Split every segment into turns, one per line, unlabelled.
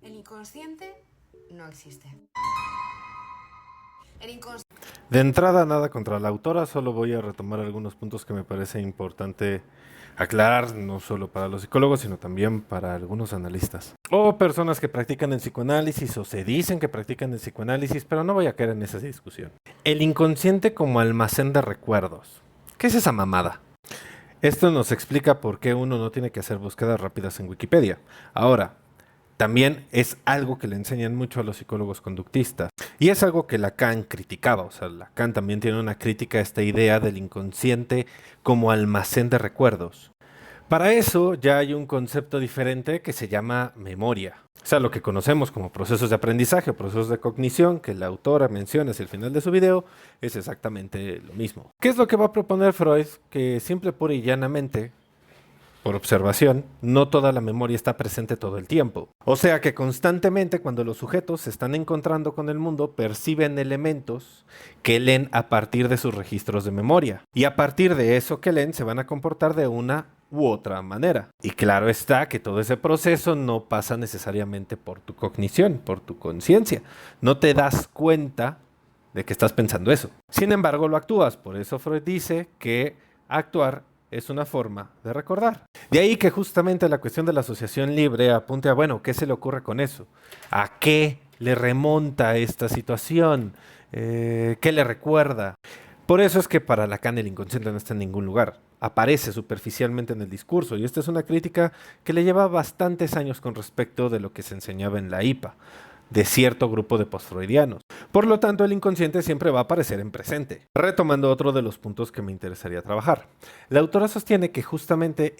El inconsciente no existe.
De entrada, nada contra la autora, solo voy a retomar algunos puntos que me parece importante aclarar, no solo para los psicólogos, sino también para algunos analistas. O personas que practican el psicoanálisis o se dicen que practican el psicoanálisis, pero no voy a caer en esa discusión. El inconsciente como almacén de recuerdos. ¿Qué es esa mamada? Esto nos explica por qué uno no tiene que hacer búsquedas rápidas en Wikipedia. Ahora, también es algo que le enseñan mucho a los psicólogos conductistas. Y es algo que Lacan criticaba. O sea, Lacan también tiene una crítica a esta idea del inconsciente como almacén de recuerdos. Para eso ya hay un concepto diferente que se llama memoria. O sea, lo que conocemos como procesos de aprendizaje o procesos de cognición, que la autora menciona hacia el final de su video, es exactamente lo mismo. ¿Qué es lo que va a proponer Freud? Que simple, pura y llanamente, por observación, no toda la memoria está presente todo el tiempo. O sea que constantemente cuando los sujetos se están encontrando con el mundo, perciben elementos que leen a partir de sus registros de memoria. Y a partir de eso que leen se van a comportar de una u otra manera. Y claro está que todo ese proceso no pasa necesariamente por tu cognición, por tu conciencia. No te das cuenta de que estás pensando eso. Sin embargo, lo actúas. Por eso Freud dice que actuar es una forma de recordar. De ahí que justamente la cuestión de la asociación libre apunte a, bueno, ¿qué se le ocurre con eso? ¿A qué le remonta esta situación? ¿Qué le recuerda? Por eso es que para Lacan el inconsciente no está en ningún lugar. Aparece superficialmente en el discurso y esta es una crítica que le lleva bastantes años con respecto de lo que se enseñaba en la IPA, de cierto grupo de postfreudianos. Por lo tanto, el inconsciente siempre va a aparecer en presente. Retomando otro de los puntos que me interesaría trabajar. La autora sostiene que justamente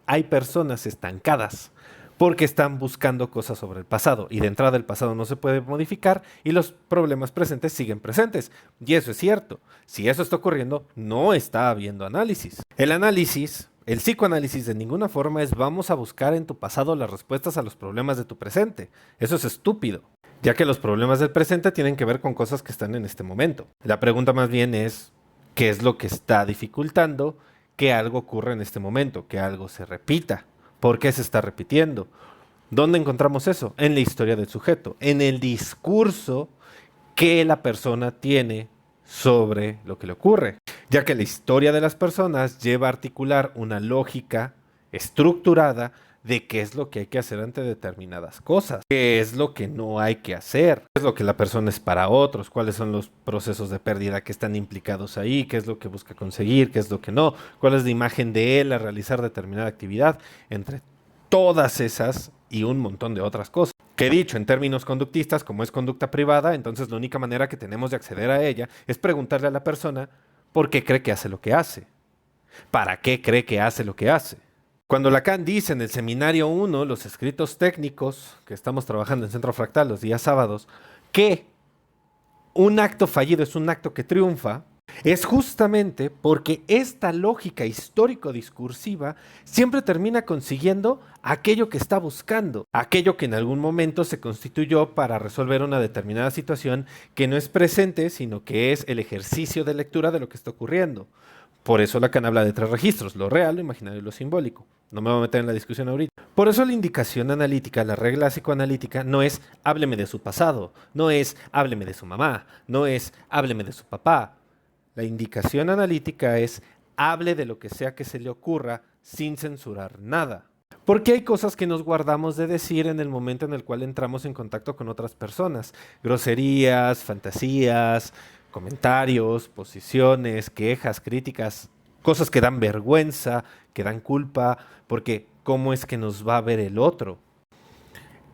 hay personas estancadas porque están buscando cosas sobre el pasado y de entrada el pasado no se puede modificar y los problemas presentes siguen presentes. Y eso es cierto. Si eso está ocurriendo, no está habiendo análisis. El psicoanálisis de ninguna forma es vamos a buscar en tu pasado las respuestas a los problemas de tu presente. Eso es estúpido, ya que los problemas del presente tienen que ver con cosas que están en este momento. La pregunta más bien es, ¿qué es lo que está dificultando que algo ocurra en este momento, que algo se repita? ¿Por qué se está repitiendo? ¿Dónde encontramos eso? En la historia del sujeto, en el discurso que la persona tiene sobre lo que le ocurre, ya que la historia de las personas lleva a articular una lógica estructurada de qué es lo que hay que hacer ante determinadas cosas, qué es lo que no hay que hacer, qué es lo que la persona es para otros, cuáles son los procesos de pérdida que están implicados ahí, qué es lo que busca conseguir, qué es lo que no, cuál es la imagen de él a realizar determinada actividad, entre todas esas y un montón de otras cosas. Que dicho en términos conductistas, como es conducta privada, entonces la única manera que tenemos de acceder a ella es preguntarle a la persona por qué cree que hace lo que hace. ¿Para qué cree que hace lo que hace? Cuando Lacan dice en el seminario 1, los escritos técnicos que estamos trabajando en Centro Fractal los días sábados, que un acto fallido es un acto que triunfa, es justamente porque esta lógica histórico-discursiva siempre termina consiguiendo aquello que está buscando, aquello que en algún momento se constituyó para resolver una determinada situación que no es presente, sino que es el ejercicio de lectura de lo que está ocurriendo. Por eso Lacan habla de 3 registros, lo real, lo imaginario y lo simbólico. No me voy a meter en la discusión ahorita. Por eso la indicación analítica, la regla psicoanalítica, no es hábleme de su pasado, no es hábleme de su mamá, no es hábleme de su papá. La indicación analítica es hable de lo que sea que se le ocurra sin censurar nada. Porque hay cosas que nos guardamos de decir en el momento en el cual entramos en contacto con otras personas. Groserías, fantasías, comentarios, posiciones, quejas, críticas, cosas que dan vergüenza, que dan culpa, porque ¿cómo es que nos va a ver el otro?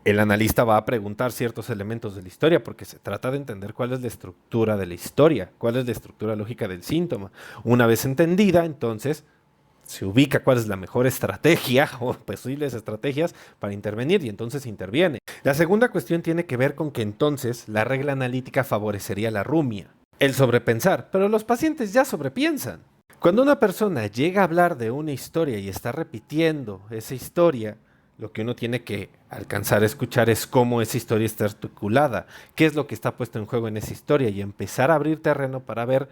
El analista va a preguntar ciertos elementos de la historia porque se trata de entender cuál es la estructura de la historia, cuál es la estructura lógica del síntoma. Una vez entendida, entonces se ubica cuál es la mejor estrategia o posibles estrategias para intervenir y entonces interviene. La segunda cuestión tiene que ver con que entonces la regla analítica favorecería la rumia, el sobrepensar, pero los pacientes ya sobrepiensan. Cuando una persona llega a hablar de una historia y está repitiendo esa historia, lo que uno tiene que alcanzar a escuchar es cómo esa historia está articulada, qué es lo que está puesto en juego en esa historia y empezar a abrir terreno para ver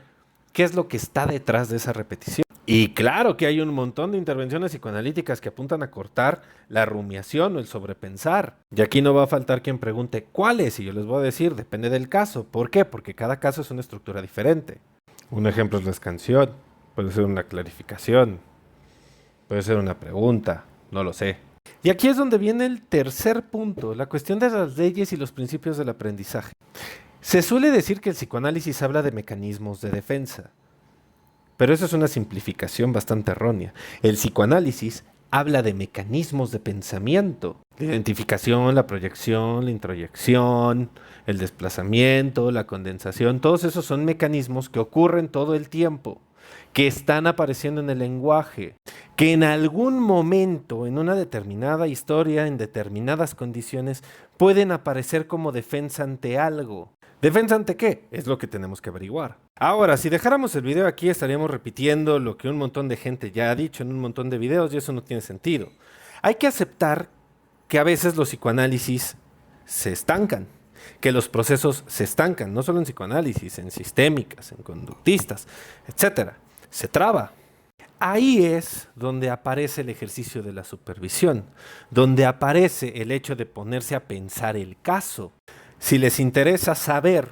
qué es lo que está detrás de esa repetición. Y claro que hay un montón de intervenciones psicoanalíticas que apuntan a cortar la rumiación o el sobrepensar. Y aquí no va a faltar quien pregunte cuáles, y yo les voy a decir, depende del caso. ¿Por qué? Porque cada caso es una estructura diferente. Un ejemplo es la escansión, puede ser una clarificación, puede ser una pregunta, no lo sé. Y aquí es donde viene el tercer punto, la cuestión de las leyes y los principios del aprendizaje. Se suele decir que el psicoanálisis habla de mecanismos de defensa, pero eso es una simplificación bastante errónea. El psicoanálisis habla de mecanismos de pensamiento, la identificación, la proyección, la introyección, el desplazamiento, la condensación. Todos esos son mecanismos que ocurren todo el tiempo, que están apareciendo en el lenguaje, que en algún momento, en una determinada historia, en determinadas condiciones, pueden aparecer como defensa ante algo. ¿Defensa ante qué? Es lo que tenemos que averiguar. Ahora, si dejáramos el video aquí, estaríamos repitiendo lo que un montón de gente ya ha dicho en un montón de videos y eso no tiene sentido. Hay que aceptar que a veces los psicoanálisis se estancan, que los procesos se estancan, no solo en psicoanálisis, en sistémicas, en conductistas, etc. Se traba. Ahí es donde aparece el ejercicio de la supervisión, donde aparece el hecho de ponerse a pensar el caso. Si les interesa saber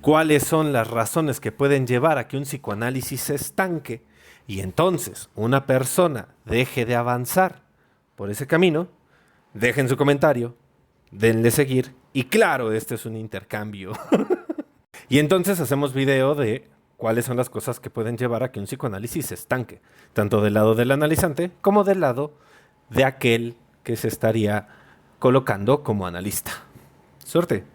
cuáles son las razones que pueden llevar a que un psicoanálisis se estanque y entonces una persona deje de avanzar por ese camino, dejen su comentario, denle seguir y claro, este es un intercambio. Y entonces hacemos video de cuáles son las cosas que pueden llevar a que un psicoanálisis se estanque, tanto del lado del analizante como del lado de aquel que se estaría colocando como analista. Suerte.